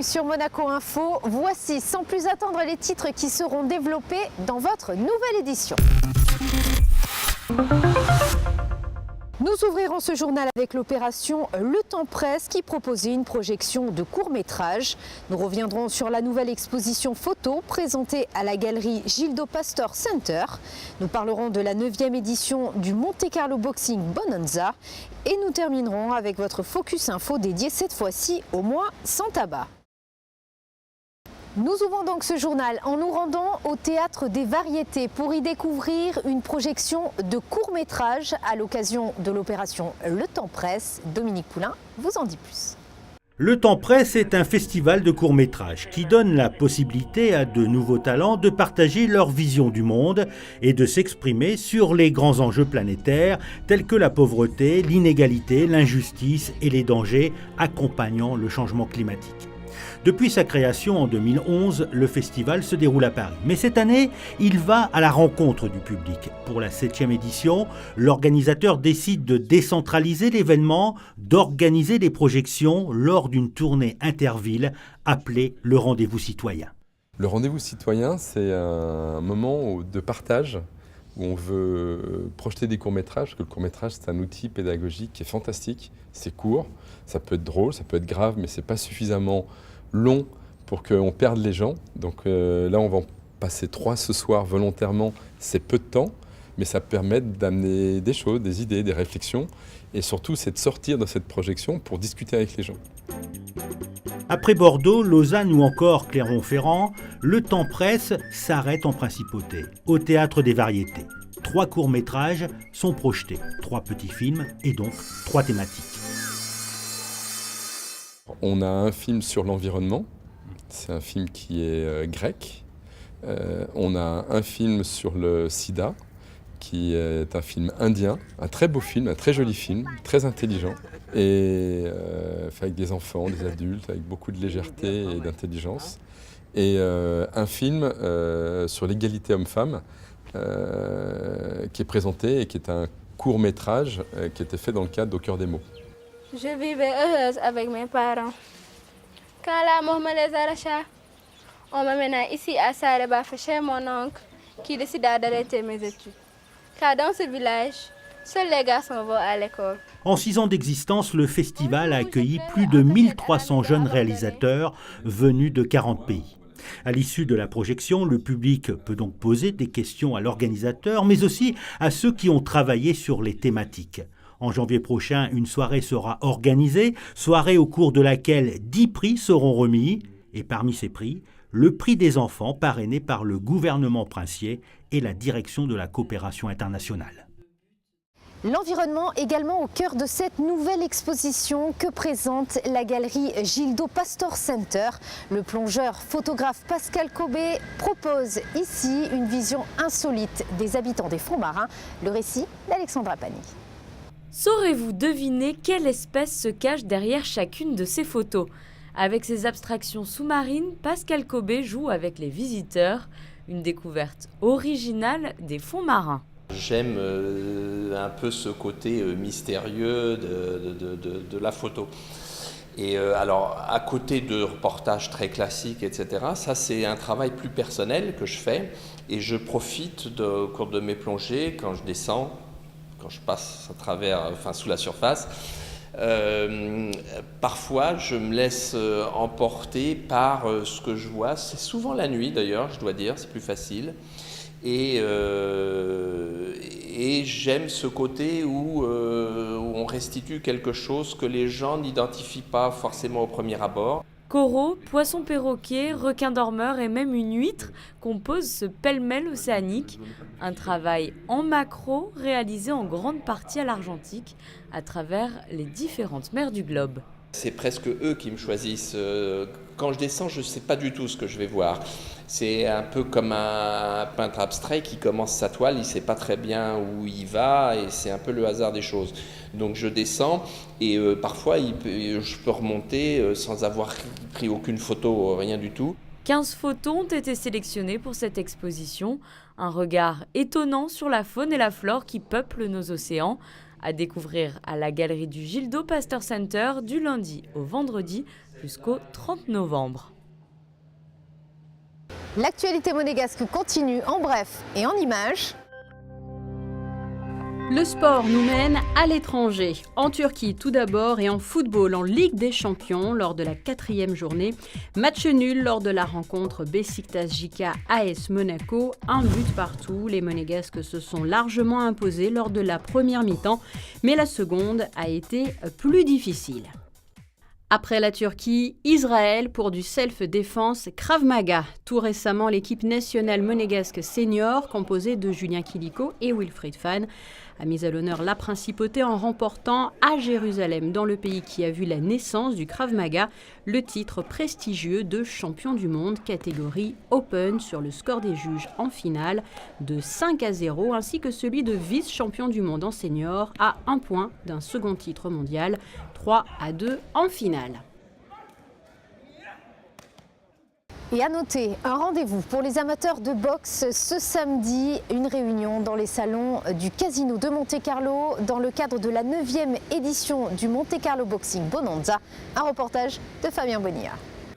bienvenue sur Monaco Info. Voici sans plus attendre les titres qui seront développés dans votre nouvelle édition. Nous ouvrirons ce journal avec l'opération Le Temps Presse qui proposait une projection de court-métrage. Nous reviendrons sur la nouvelle exposition photo présentée à la galerie Gildo Pastor Center. Nous parlerons de la 9e édition du Monte Carlo Boxing Bonanza. Et nous terminerons avec votre Focus Info dédié cette fois-ci au mois sans tabac. Nous ouvrons donc ce journal en nous rendant au Théâtre des Variétés pour y découvrir une projection de court-métrage à l'occasion de l'opération Le Temps Presse. Dominique Poulain vous en dit plus. Le Temps Presse est un festival de courts-métrages qui donne la possibilité à de nouveaux talents de partager leur vision du monde et de s'exprimer sur les grands enjeux planétaires tels que la pauvreté, l'inégalité, l'injustice et les dangers accompagnant le changement climatique. Depuis sa création en 2011, le festival se déroule à Paris. Mais cette année, il va à la rencontre du public. Pour la 7e édition, l'organisateur décide de décentraliser l'événement, d'organiser des projections lors d'une tournée interville appelée le Rendez-vous Citoyen. Le Rendez-vous Citoyen, c'est un moment de partage où on veut projeter des courts-métrages, parce que le court-métrage, c'est un outil pédagogique qui est fantastique. C'est court, ça peut être drôle, ça peut être grave, mais c'est pas suffisamment long pour qu'on perde les gens. Donc là, on va en passer 3 ce soir volontairement. C'est peu de temps, mais ça permet d'amener des choses, des idées, des réflexions. Et surtout, c'est de sortir de cette projection pour discuter avec les gens. Après Bordeaux, Lausanne ou encore Clermont-Ferrand, le Temps Presse s'arrête en principauté, au Théâtre des Variétés. 3 courts-métrages sont projetés, 3 petits films et donc 3 thématiques. On a un film sur l'environnement, c'est un film qui est grec. On a un film sur le sida, qui est un film indien, un très beau film, un très joli film, très intelligent, et fait avec des enfants, des adultes, avec beaucoup de légèreté et d'intelligence. Et un film sur l'égalité homme-femme, qui est présenté et qui est un court-métrage qui a été fait dans le cadre d'Au cœur des mots. Je vivais heureuse avec mes parents. Quand la mort me les arracha, on m'amena ici à Sareba chez mon oncle qui décida d'arrêter mes études. Car dans ce village, seuls les garçons vont à l'école. En 6 ans d'existence, le festival a accueilli plus de 1300 jeunes réalisateurs venus de 40 pays. À l'issue de la projection, le public peut donc poser des questions à l'organisateur, mais aussi à ceux qui ont travaillé sur les thématiques. En janvier prochain, une soirée sera organisée, soirée au cours de laquelle 10 prix seront remis. Et parmi ces prix, le prix des enfants parrainé par le gouvernement princier et la direction de la coopération internationale. L'environnement également au cœur de cette nouvelle exposition que présente la galerie Gildo Pastor Center. Le plongeur photographe Pascal Cobé propose ici une vision insolite des habitants des fonds marins. Le récit d'Alexandra Pani. Saurez-vous deviner quelle espèce se cache derrière chacune de ces photos? Avec ses abstractions sous-marines, Pascal Cobé joue avec les visiteurs, une découverte originale des fonds marins. J'aime un peu ce côté mystérieux de la photo. Et alors, à côté de reportages très classiques, etc., ça c'est un travail plus personnel que je fais. Et je profite au cours de mes plongées, quand je descends, quand je passe à travers, sous la surface, parfois je me laisse emporter par ce que je vois. C'est souvent la nuit d'ailleurs, je dois dire, c'est plus facile. Et j'aime ce côté où on restitue quelque chose que les gens n'identifient pas forcément au premier abord. Coraux, poissons perroquets, requins dormeurs et même une huître composent ce pêle-mêle océanique. Un travail en macro réalisé en grande partie à l'argentique à travers les différentes mers du globe. C'est presque eux qui me choisissent. Quand je descends, je ne sais pas du tout ce que je vais voir. C'est un peu comme un peintre abstrait qui commence sa toile, il ne sait pas très bien où il va et c'est un peu le hasard des choses. Donc je descends et parfois je peux remonter sans avoir pris aucune photo, rien du tout. 15 photos ont été sélectionnées pour cette exposition. Un regard étonnant sur la faune et la flore qui peuplent nos océans. À découvrir à la galerie du Gildo Pastor Center du lundi au vendredi jusqu'au 30 novembre. L'actualité monégasque continue en bref et en images. Le sport nous mène à l'étranger. En Turquie tout d'abord et en football en Ligue des Champions lors de la 4e journée. Match nul lors de la rencontre Beşiktaş-JK AS Monaco. 1 but partout. Les Monégasques se sont largement imposés lors de la première mi-temps, mais la seconde a été plus difficile. Après la Turquie, Israël pour du self-défense Krav Maga. Tout récemment, l'équipe nationale monégasque senior, composée de Julien Kiliko et Wilfried Fan, a mis à l'honneur la principauté en remportant à Jérusalem, dans le pays qui a vu la naissance du Krav Maga, le titre prestigieux de champion du monde catégorie Open sur le score des juges en finale de 5-0, ainsi que celui de vice-champion du monde en senior à 1 point d'un second titre mondial, 3-2 en finale. Et à noter, un rendez-vous pour les amateurs de boxe ce samedi, une réunion dans les salons du Casino de Monte-Carlo dans le cadre de la 9e édition du Monte-Carlo Boxing Bonanza. Un reportage de Fabien Bonilla.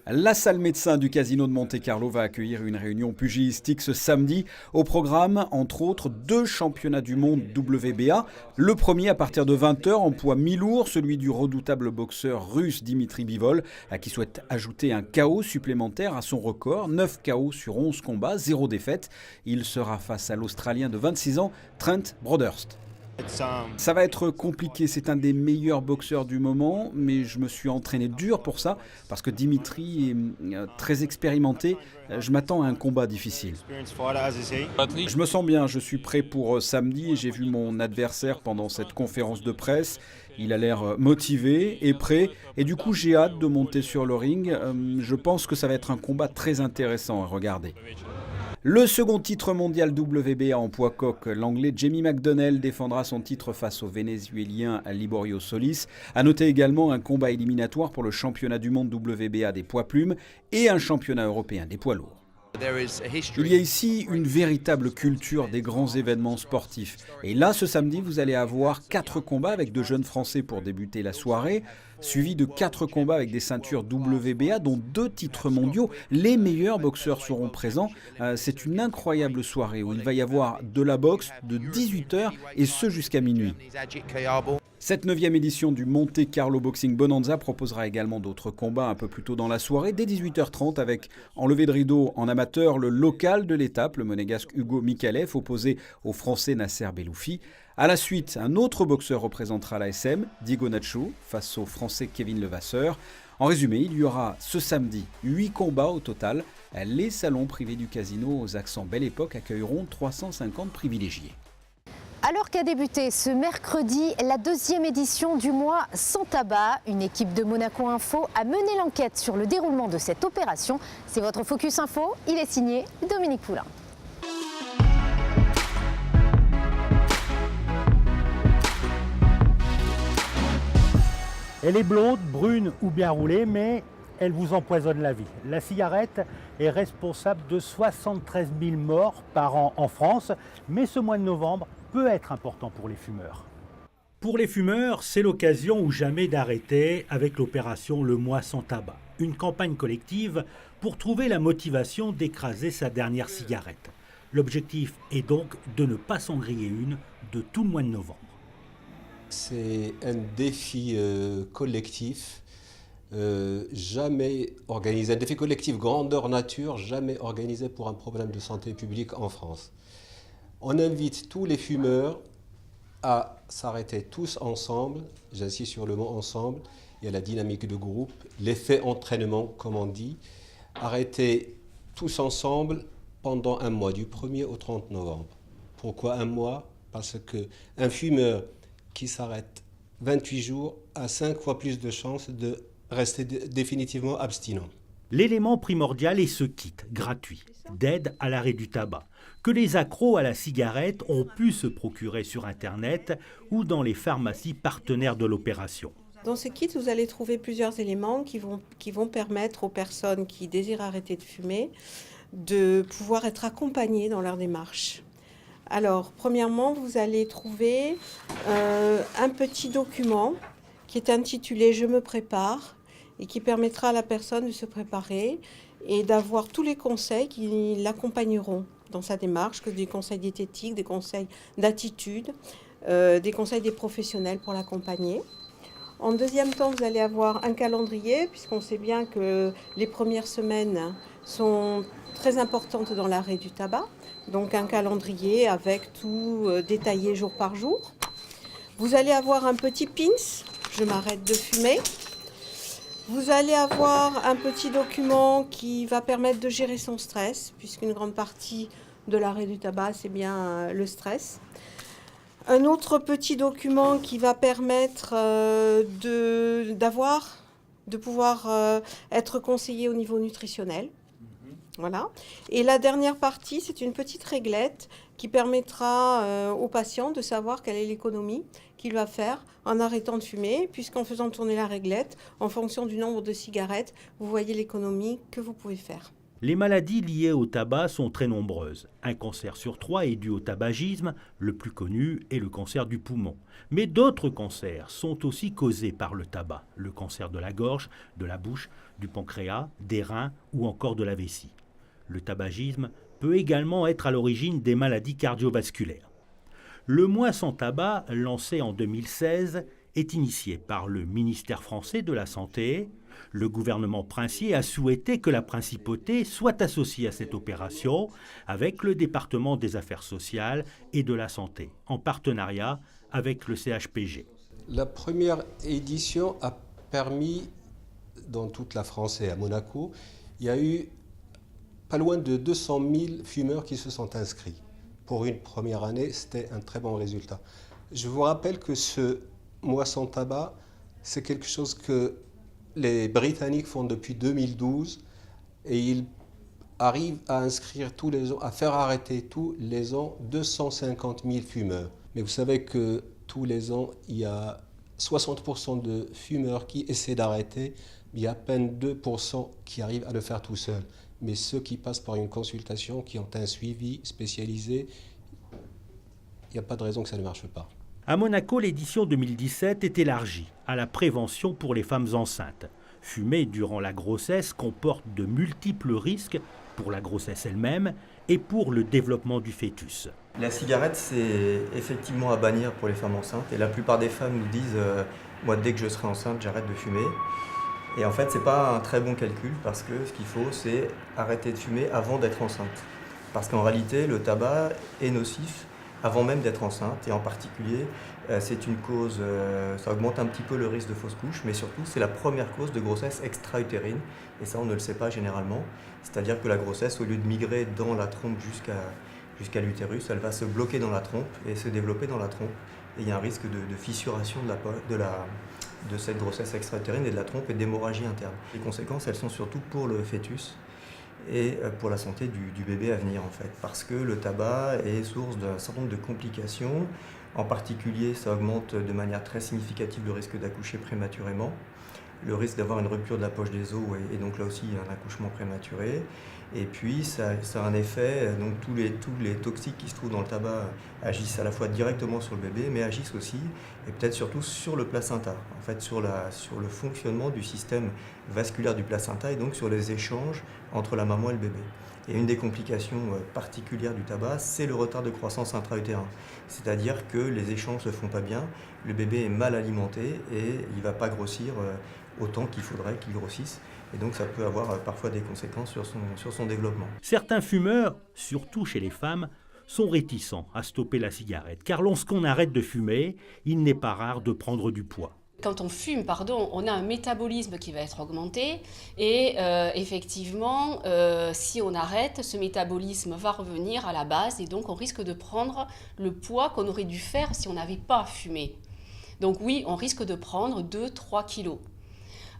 La salle médecin du Casino de Monte-Carlo va accueillir une réunion pugilistique ce samedi. Au programme, entre autres, 2 championnats du monde WBA. Le premier à partir de 20h en poids mi-lourd, celui du redoutable boxeur russe Dimitri Bivol, qui souhaite ajouter un KO supplémentaire à son record. 9 KO sur 11 combats, 0 défaite. Il sera face à l'Australien de 26 ans, Trent Broadhurst. Ça va être compliqué, c'est un des meilleurs boxeurs du moment, mais je me suis entraîné dur pour ça, parce que Dimitri est très expérimenté, je m'attends à un combat difficile. Je me sens bien, je suis prêt pour samedi et j'ai vu mon adversaire pendant cette conférence de presse. Il a l'air motivé et prêt, et du coup j'ai hâte de monter sur le ring. Je pense que ça va être un combat très intéressant à regarder. Le second titre mondial WBA en poids coq, l'anglais Jamie McDonnell défendra son titre face au vénézuélien Liborio Solis. À noter également un combat éliminatoire pour le championnat du monde WBA des poids plumes et un championnat européen des poids lourds. Il y a ici une véritable culture des grands événements sportifs. Et là, ce samedi, vous allez avoir 4 combats avec de jeunes Français pour débuter la soirée, suivi de 4 combats avec des ceintures WBA, dont 2 titres mondiaux. Les meilleurs boxeurs seront présents. C'est une incroyable soirée où il va y avoir de la boxe de 18h et ce jusqu'à minuit. Cette 9e édition du Monte Carlo Boxing Bonanza proposera également d'autres combats un peu plus tôt dans la soirée, dès 18h30 avec, en levée de rideau en amateur, le local de l'étape, le monégasque Hugo Mikalev, opposé au français Nasser Beloufi. À la suite, un autre boxeur représentera l'ASM, Diego Nacho, face au français Kevin Levasseur. En résumé, il y aura ce samedi 8 combats au total. Les salons privés du casino aux accents Belle Époque accueilleront 350 privilégiés. Alors qu'a débuté ce mercredi la 2e édition du mois sans tabac, une équipe de Monaco Info a mené l'enquête sur le déroulement de cette opération. C'est votre Focus Info, il est signé Dominique Poulain. Elle est blonde, brune ou bien roulée, mais elle vous empoisonne la vie. La cigarette est responsable de 73 000 morts par an en France, mais ce mois de novembre peut être important pour les fumeurs. Pour les fumeurs, c'est l'occasion ou jamais d'arrêter avec l'opération Le Mois sans tabac, une campagne collective pour trouver la motivation d'écraser sa dernière cigarette. L'objectif est donc de ne pas s'en griller une de tout le mois de novembre. C'est un défi collectif, jamais organisé, un défi collectif grandeur nature, jamais organisé pour un problème de santé publique en France. On invite tous les fumeurs à s'arrêter tous ensemble, j'insiste sur le mot ensemble, il y a la dynamique de groupe, l'effet entraînement comme on dit, arrêter tous ensemble pendant un mois, du 1er au 30 novembre. Pourquoi un mois? Parce qu'un fumeur qui s'arrête 28 jours a 5 fois plus de chances de rester définitivement abstinent. L'élément primordial est ce kit gratuit d'aide à l'arrêt du tabac que les accros à la cigarette ont pu se procurer sur Internet ou dans les pharmacies partenaires de l'opération. Dans ce kit, vous allez trouver plusieurs éléments qui vont permettre aux personnes qui désirent arrêter de fumer de pouvoir être accompagnées dans leur démarche. Alors, premièrement, vous allez trouver un petit document qui est intitulé « Je me prépare » et qui permettra à la personne de se préparer et d'avoir tous les conseils qui l'accompagneront dans sa démarche, que des conseils diététiques, des conseils d'attitude, des conseils des professionnels pour l'accompagner. En deuxième temps, vous allez avoir un calendrier, puisqu'on sait bien que les premières semaines sont très importantes dans l'arrêt du tabac. Donc un calendrier avec tout détaillé jour par jour. Vous allez avoir un petit pins, je m'arrête de fumer. Vous allez avoir un petit document qui va permettre de gérer son stress, puisqu'une grande partie de l'arrêt du tabac, c'est bien le stress. Un autre petit document qui va permettre de pouvoir être conseillé au niveau nutritionnel. Voilà. Et la dernière partie, c'est une petite réglette qui permettra au patient de savoir quelle est l'économie qu'il va faire en arrêtant de fumer, puisqu'en faisant tourner la réglette, en fonction du nombre de cigarettes, vous voyez l'économie que vous pouvez faire. Les maladies liées au tabac sont très nombreuses. Un cancer sur 3 est dû au tabagisme, le plus connu est le cancer du poumon. Mais d'autres cancers sont aussi causés par le tabac, le cancer de la gorge, de la bouche, du pancréas, des reins ou encore de la vessie. Le tabagisme peut également être à l'origine des maladies cardiovasculaires. Le mois sans tabac, lancé en 2016, est initié par le ministère français de la Santé. Le gouvernement princier a souhaité que la principauté soit associée à cette opération avec le département des affaires sociales et de la santé, en partenariat avec le CHPG. La première édition a permis, dans toute la France et à Monaco, il y a eu pas loin de 200 000 fumeurs qui se sont inscrits. Pour une première année, c'était un très bon résultat. Je vous rappelle que ce mois sans tabac, c'est quelque chose que les Britanniques font depuis 2012 et ils arrivent à inscrire tous les ans, à faire arrêter tous les ans 250 000 fumeurs. Mais vous savez que tous les ans, il y a 60% de fumeurs qui essaient d'arrêter, mais il y a à peine 2% qui arrivent à le faire tout seuls. Mais ceux qui passent par une consultation, qui ont un suivi spécialisé, il n'y a pas de raison que ça ne marche pas. À Monaco, l'édition 2017 est élargie à la prévention pour les femmes enceintes. Fumer durant la grossesse comporte de multiples risques pour la grossesse elle-même et pour le développement du fœtus. La cigarette, c'est effectivement à bannir pour les femmes enceintes. Et la plupart des femmes nous disent moi, dès que je serai enceinte, j'arrête de fumer. Et en fait, ce n'est pas un très bon calcul parce que ce qu'il faut, c'est arrêter de fumer avant d'être enceinte. Parce qu'en réalité, le tabac est nocif avant même d'être enceinte. Et en particulier, c'est une cause, ça augmente un petit peu le risque de fausse couche, mais surtout, c'est la première cause de grossesse extra-utérine. Et ça, on ne le sait pas généralement. C'est-à-dire que la grossesse, au lieu de migrer dans la trompe jusqu'à l'utérus, elle va se bloquer dans la trompe et se développer dans la trompe. Et il y a un risque de fissuration de cette grossesse extra-utérine et de la trompe et d'hémorragie interne. Les conséquences, elles sont surtout pour le fœtus et pour la santé du bébé à venir en fait, parce que le tabac est source d'un certain nombre de complications. En particulier, ça augmente de manière très significative le risque d'accoucher prématurément, le risque d'avoir une rupture de la poche des os et donc là aussi un accouchement prématuré. Et puis ça a un effet, donc tous les toxiques qui se trouvent dans le tabac agissent à la fois directement sur le bébé, mais agissent aussi, et peut-être surtout sur le placenta, en fait sur le fonctionnement du système vasculaire du placenta et donc sur les échanges entre la maman et le bébé. Et une des complications particulières du tabac, c'est le retard de croissance intra-utérin. C'est-à-dire que les échanges ne se font pas bien, le bébé est mal alimenté et il ne va pas grossir autant qu'il faudrait qu'il grossisse. Et donc ça peut avoir parfois des conséquences sur son développement. Certains fumeurs, surtout chez les femmes, sont réticents à stopper la cigarette. Car lorsqu'on arrête de fumer, il n'est pas rare de prendre du poids. Quand on fume, on a un métabolisme qui va être augmenté et effectivement, si on arrête, ce métabolisme va revenir à la base et donc on risque de prendre le poids qu'on aurait dû faire si on n'avait pas fumé. Donc oui, on risque de prendre 2-3 kilos.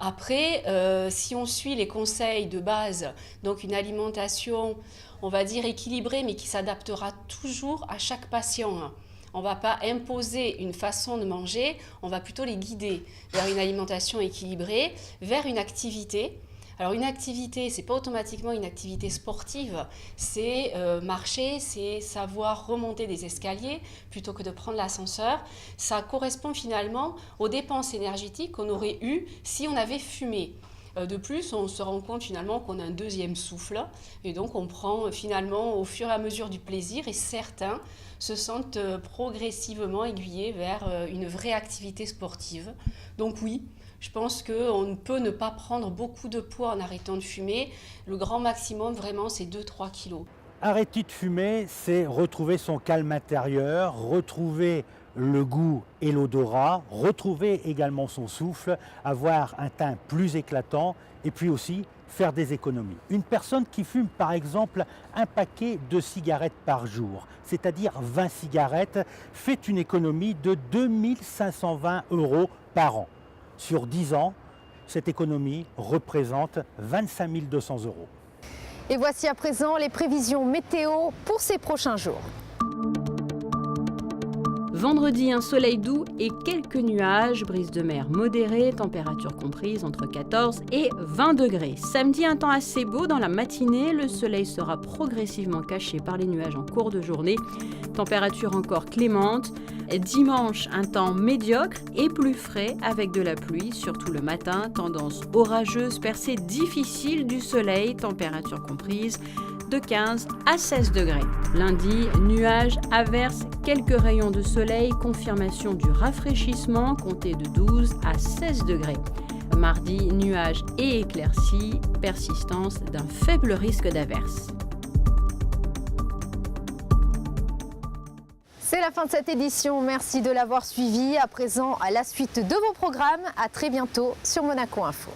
Après, si on suit les conseils de base, donc une alimentation, on va dire équilibrée, mais qui s'adaptera toujours à chaque patient. On ne va pas imposer une façon de manger, on va plutôt les guider vers une alimentation équilibrée, vers une activité. Alors une activité, c'est pas automatiquement une activité sportive, c'est marcher, c'est savoir remonter des escaliers plutôt que de prendre l'ascenseur. Ça correspond finalement aux dépenses énergétiques qu'on aurait eues si on avait fumé. De plus, on se rend compte finalement qu'on a un deuxième souffle et donc on prend finalement au fur et à mesure du plaisir et certains se sentent progressivement aiguillés vers une vraie activité sportive. Donc oui, je pense qu'on peut ne pas prendre beaucoup de poids en arrêtant de fumer. Le grand maximum vraiment c'est 2-3 kilos. Arrêter de fumer, c'est retrouver son calme intérieur, retrouver le goût et l'odorat, retrouver également son souffle, avoir un teint plus éclatant et puis aussi faire des économies. Une personne qui fume par exemple un paquet de cigarettes par jour, c'est-à-dire 20 cigarettes, fait une économie de 2 520 € par an. Sur 10 ans, cette économie représente 25 200 €. Et voici à présent les prévisions météo pour ces prochains jours. Vendredi, un soleil doux et quelques nuages, brise de mer modérée, température comprise entre 14 et 20 degrés. Samedi, un temps assez beau dans la matinée, le soleil sera progressivement caché par les nuages en cours de journée, température encore clémente. Dimanche, un temps médiocre et plus frais avec de la pluie, surtout le matin, tendance orageuse, percée difficile du soleil, température comprise de 15 à 16 degrés. Lundi, nuages, averses, quelques rayons de soleil, confirmation du rafraîchissement, comptez de 12 à 16 degrés. Mardi, nuages et éclaircies, persistance d'un faible risque d'averses. C'est la fin de cette édition, merci de l'avoir suivi. À présent, à la suite de vos programmes, à très bientôt sur Monaco Info.